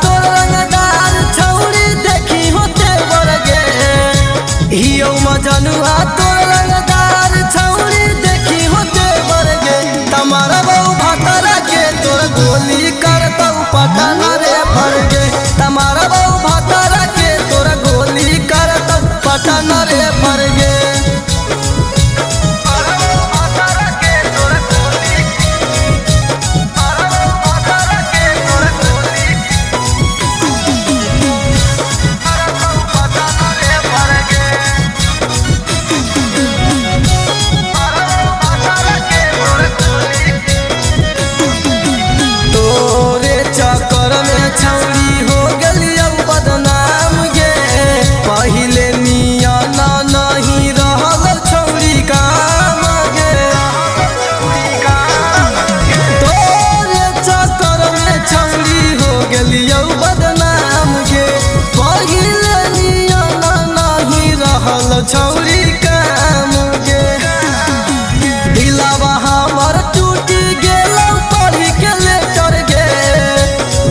तोर रंगदार छौरी देखी होते बरगे हियो मजनुआ तोर रंगदार छौरी देखी होते बरगे तमारा बहु भातरा के तोर गोली करतौ पटन रे फरगे तमारा बहु भातरा के तोर गोली करतौ पटन रे फरगे छौरी काम गे दिलावा हमर टूटी गेलौ पढ़ी के लेटर गे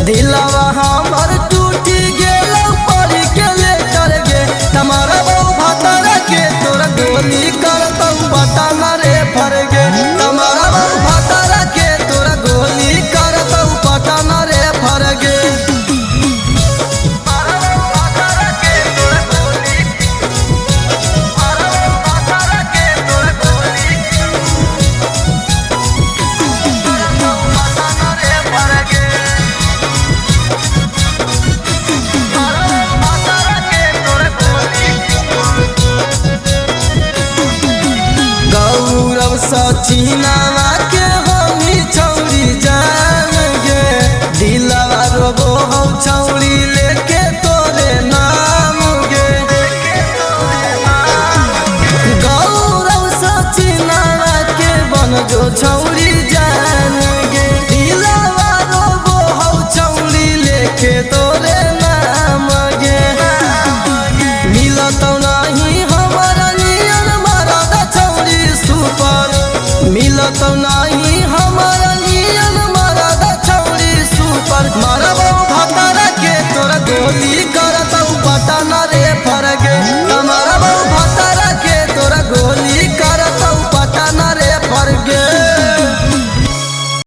दिलावा हमर टूटी गेलौ पढ़ी के लेटर गे तमारा बहु भातरा के तोरा गोली करतौ पटन रे फरगे तमारा बहु भातरा के तोरा गोली करतौ पटन रे फरगे सचिनावा के होनी छौरी जान गे दिलवा रोबो हौ छौरी लेके तोरे नाम गे गौरव सचिनावा के बन जो छौरी जान गे दिलवा रोबो हौ छौरी लेके